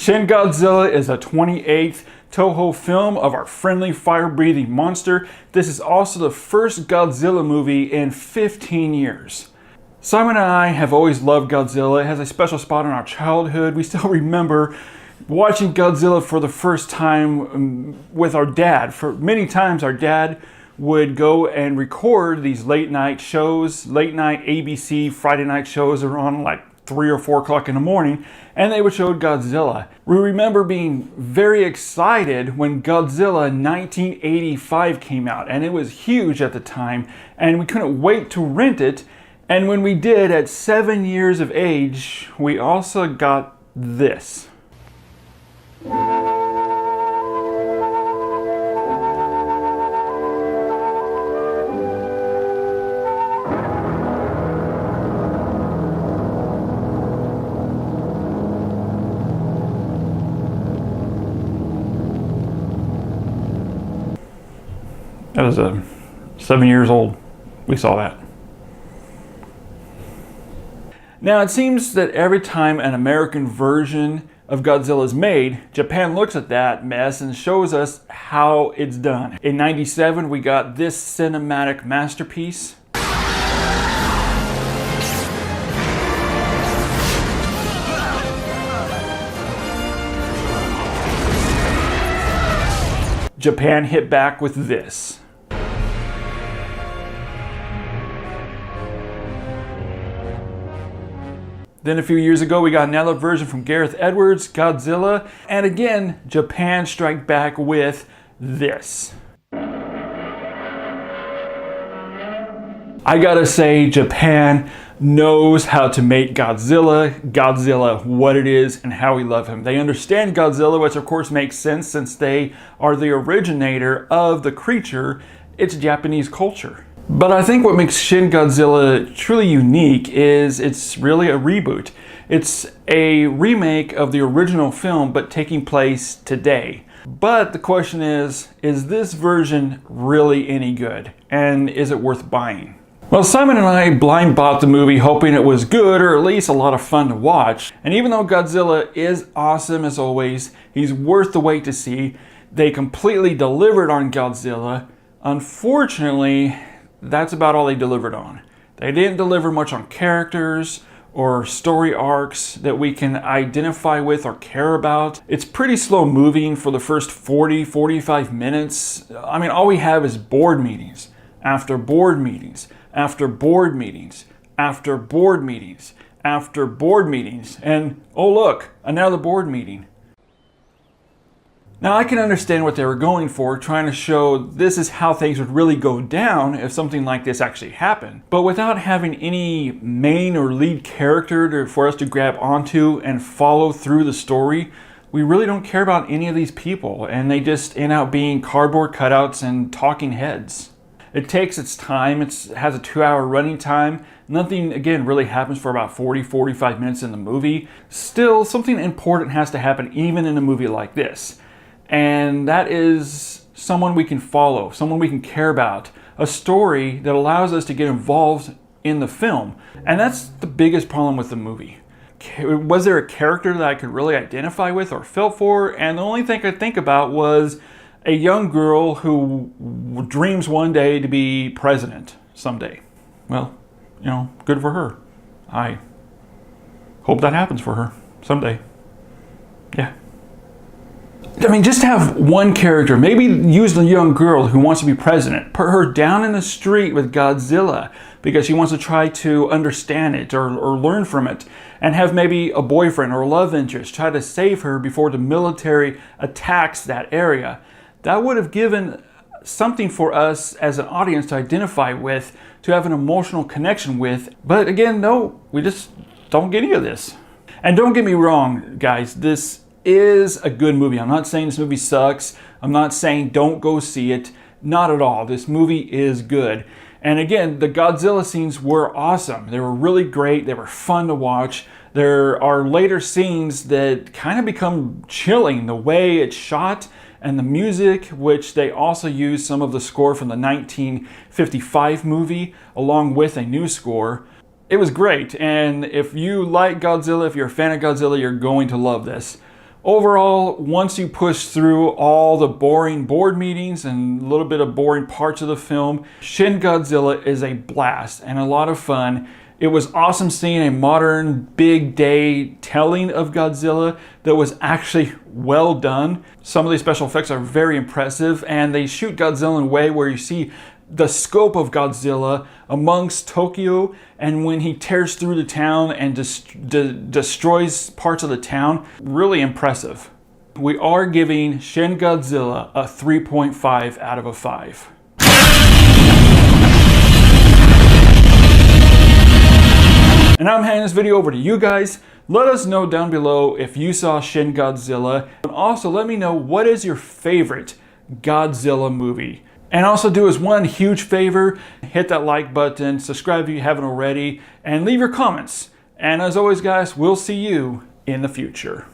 Shin Godzilla is a 28th Toho film of our friendly fire-breathing monster. This is also the first Godzilla movie in 15 years. Simon and I have always loved Godzilla. It has a special spot in our childhood. We still remember watching Godzilla for the first time with our dad. For many times our dad would go and record these late night shows, late night ABC Friday night shows that were on like 3 or 4 o'clock in the morning, and they would show Godzilla. We remember being very excited when Godzilla 1985 came out, and it was huge at the time, and we couldn't wait to rent it. And when we did, at 7 years of age, we also got this. I was 7 years old. We saw that. Now it seems that every time an American version of Godzilla is made, Japan looks at that mess and shows us how it's done. In '97 we got this cinematic masterpiece. Japan hit back with this. Then a few years ago, we got another version from Gareth Edwards, Godzilla, and again, Japan struck back with this. I gotta say, Japan knows how to make Godzilla what it is and how we love him. They understand Godzilla, which of course makes sense since they are the originator of the creature. It's Japanese culture. But I think what makes Shin Godzilla truly unique is it's really a reboot. It's a remake of the original film, but taking place today. But the question is this version really any good? And is it worth buying? Well, Simon and I blind bought the movie hoping it was good or at least a lot of fun to watch. And even though Godzilla is awesome as always, he's worth the wait to see. They completely delivered on Godzilla. Unfortunately, that's about all they delivered on. They didn't deliver much on characters or story arcs that we can identify with or care about. It's pretty slow moving for the first 40-45 minutes. I mean, all we have is board meetings after board meetings after board meetings after board meetings after board meetings, and oh look, another board meeting. Now I can understand what they were going for, trying to show this is how things would really go down if something like this actually happened. But without having any main or lead character for us to grab onto and follow through the story, we really don't care about any of these people, and they just end up being cardboard cutouts and talking heads. It takes its time. It has a 2-hour running time. Nothing, again, really happens for about 40-45 minutes in the movie. Still, something important has to happen even in a movie like this. And that is someone we can follow, someone we can care about, a story that allows us to get involved in the film. And that's the biggest problem with the movie. Was there a character that I could really identify with or feel for? And the only thing I could think about was a young girl who dreams one day to be president someday. Well, you know, good for her. I hope that happens for her someday. Yeah. I mean, just have one character, maybe use the young girl who wants to be president, put her down in the street with Godzilla because she wants to try to understand it or learn from it, and have maybe a boyfriend or a love interest try to save her before the military attacks that area. That would have given something for us as an audience to identify with, to have an emotional connection with. But again, no, we just don't get any of this. And don't get me wrong, guys, this is a good movie. I'm not saying this movie sucks. I'm not saying don't go see it. Not at all. This movie is good. And again, the Godzilla scenes were awesome. They were really great. They were fun to watch. There are later scenes that kind of become chilling. The way it's shot and the music, which they also used some of the score from the 1955 movie along with a new score. It was great. And if you like Godzilla, if you're a fan of Godzilla, you're going to love this. Overall, once you push through all the boring board meetings and a little bit of boring parts of the film, Shin Godzilla is a blast and a lot of fun. It was awesome seeing a modern, big day telling of Godzilla that was actually well done. Some of the special effects are very impressive, and they shoot Godzilla in a way where you see the scope of Godzilla amongst Tokyo, and when he tears through the town and destroys parts of the town, really impressive. We are giving Shin Godzilla a 3.5 out of a 5. And I'm handing this video over to you guys. Let us know down below if you saw Shin Godzilla, and also let me know what is your favorite Godzilla movie. And also do us one huge favor, hit that like button, subscribe if you haven't already, and leave your comments. And as always guys, we'll see you in the future.